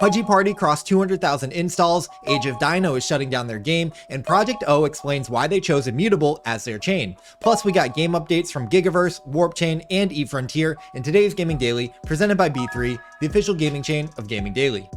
Pudgy Party crossed 200,000 installs, Age of Dino is shutting down their game, and Project O explains why they chose Immutable as their chain. Plus, we got game updates from Gigaverse, Warp Chain, and eFrontier in today's Gaming Daily, presented by B3, the official gaming chain of Gaming Daily.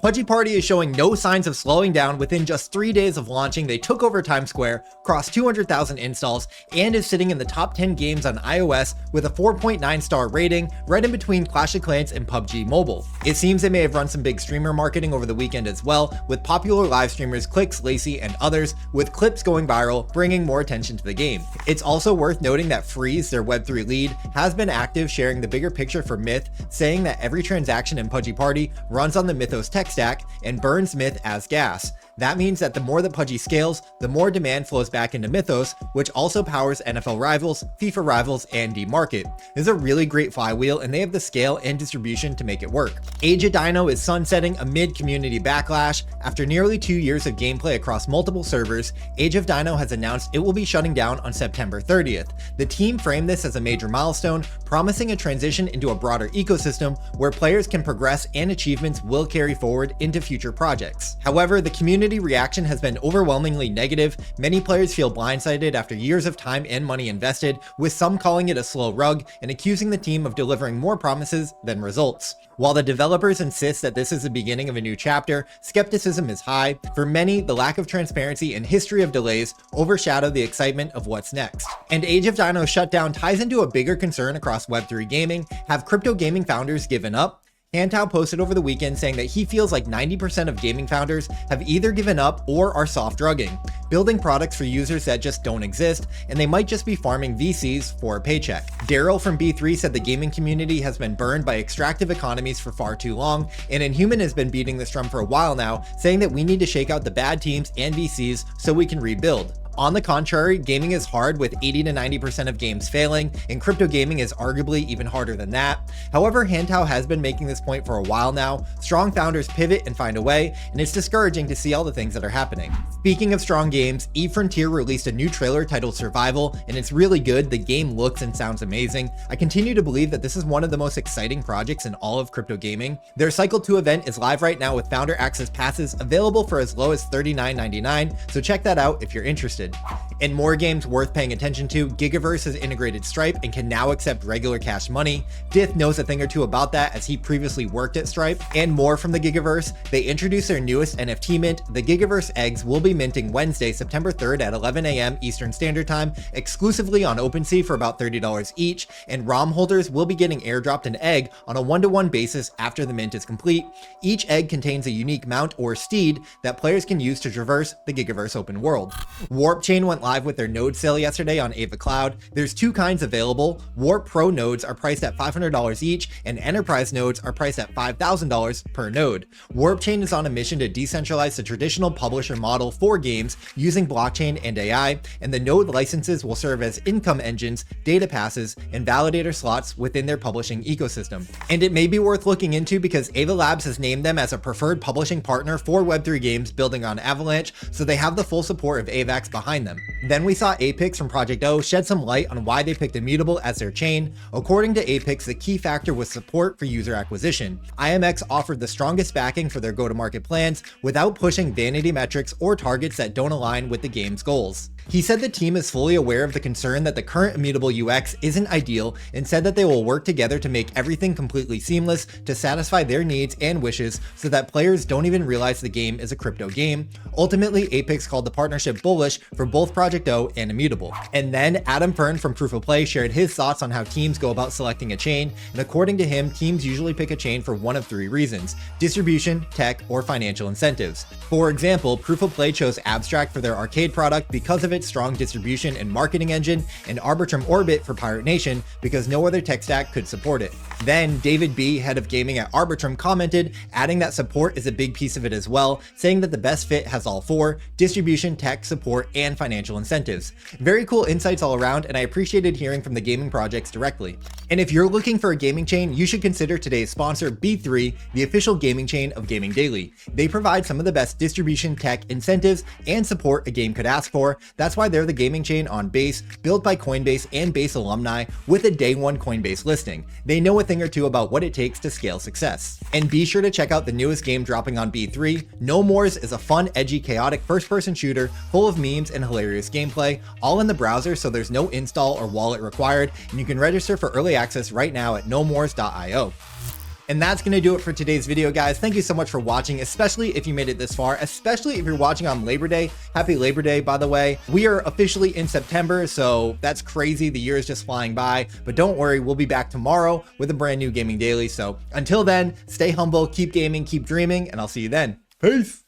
Pudgy Party is showing no signs of slowing down. Within just 3 days of launching, they took over Times Square, crossed 200,000 installs, and is sitting in the top 10 games on iOS with a 4.9 star rating, right in between Clash of Clans and PUBG Mobile. It seems they may have run some big streamer marketing over the weekend as well, with popular live streamers Clix, Lacey, and others, with clips going viral, bringing more attention to the game. It's also worth noting that Freeze, their Web3 lead, has been active sharing the bigger picture for Myth, saying that every transaction in Pudgy Party runs on the Mythos tech stack and burns Myth as gas. That means that the more that Pudgy scales, the more demand flows back into Mythos, which also powers NFL Rivals, FIFA Rivals, and D-Market. This is a really great flywheel, and they have the scale and distribution to make it work. Age of Dino is sunsetting amid community backlash. After nearly 2 years of gameplay across multiple servers, Age of Dino has announced it will be shutting down on September 30th. The team framed this as a major milestone, promising a transition into a broader ecosystem where players can progress and achievements will carry forward into future projects. However, the community reaction has been overwhelmingly negative. Many players feel blindsided after years of time and money invested, with some calling it a slow rug and accusing the team of delivering more promises than results. While the developers insist that this is the beginning of a new chapter, skepticism is high. For many, the lack of transparency and history of delays overshadow the excitement of what's next. And Age of Dino's shutdown ties into a bigger concern across Web3 gaming. Have crypto gaming founders given up? Hantao posted over the weekend saying that he feels like 90% of gaming founders have either given up or are soft drugging, building products for users that just don't exist, and they might just be farming VCs for a paycheck. Daryl from B3 said the gaming community has been burned by extractive economies for far too long, and Inhuman has been beating this drum for a while now, saying that we need to shake out the bad teams and VCs so we can rebuild. On the contrary, gaming is hard, with 80 to 90% of games failing, and crypto gaming is arguably even harder than that. However, Hantao has been making this point for a while now. Strong founders pivot and find a way, and it's discouraging to see all the things that are happening. Speaking of strong games, eFrontier released a new trailer titled Survival, and it's really good. The game looks and sounds amazing. I continue to believe that this is one of the most exciting projects in all of crypto gaming. Their Cycle 2 event is live right now with founder access passes available for as low as $39.99, so check that out if you're interested. In more games worth paying attention to, Gigaverse has integrated Stripe and can now accept regular cash money. Dith knows a thing or two about that, as he previously worked at Stripe. And more from the Gigaverse, they introduced their newest NFT mint. The Gigaverse eggs will be minting Wednesday, September 3rd at 11 a.m. Eastern Standard Time, exclusively on OpenSea for about $30 each, and ROM holders will be getting airdropped an egg on a one-to-one basis after the mint is complete. Each egg contains a unique mount or steed that players can use to traverse the Gigaverse open world. Warp Chain went live with their node sale yesterday on Ava Cloud. There's two kinds available. Warp Pro nodes are priced at $500 each, and Enterprise nodes are priced at $5,000 per node. Warp Chain is on a mission to decentralize the traditional publisher model for games using blockchain and AI, and the node licenses will serve as income engines, data passes, and validator slots within their publishing ecosystem. And it may be worth looking into because Ava Labs has named them as a preferred publishing partner for Web3 games building on Avalanche, so they have the full support of AVAX behind them. Then we saw Apex from Project O shed some light on why they picked Immutable as their chain. According to Apex, the key factor was support for user acquisition. IMX offered the strongest backing for their go-to-market plans without pushing vanity metrics or targets that don't align with the game's goals. He said the team is fully aware of the concern that the current Immutable UX isn't ideal, and said that they will work together to make everything completely seamless to satisfy their needs and wishes so that players don't even realize the game is a crypto game. Ultimately, Apex called the partnership bullish for both Project O and Immutable. And then Adam Fern from Proof of Play shared his thoughts on how teams go about selecting a chain, and according to him, teams usually pick a chain for one of three reasons: distribution, tech, or financial incentives. For example, Proof of Play chose Abstract for their arcade product because of its strong distribution and marketing engine, and Arbitrum Orbit for Pirate Nation because no other tech stack could support it. Then David B., head of gaming at Arbitrum, commented, adding that support is a big piece of it as well, saying that the best fit has all four: distribution, tech, support, and financial incentives. Very cool insights all around, and I appreciated hearing from the gaming projects directly. And if you're looking for a gaming chain, you should consider today's sponsor, B3, the official gaming chain of Gaming Daily. They provide some of the best distribution, tech, incentives, and support a game could ask for. That's why they're the gaming chain on Base, built by Coinbase and Base alumni with a day one Coinbase listing. They know a thing or two about what it takes to scale success. And be sure to check out the newest game dropping on B3. No Mores is a fun, edgy, chaotic first-person shooter full of memes and hilarious gameplay, all in the browser, so there's no install or wallet required, and you can register for early access right now at nomores.io. And that's going to do it for today's video, guys. Thank you so much for watching, especially if you made it this far, especially if you're watching on Labor Day. Happy Labor Day, by the way. We are officially in September, so that's crazy. The year is just flying by, but don't worry, we'll be back tomorrow with a brand new Gaming Daily. So until then, stay humble, keep gaming, keep dreaming, and I'll see you then. Peace.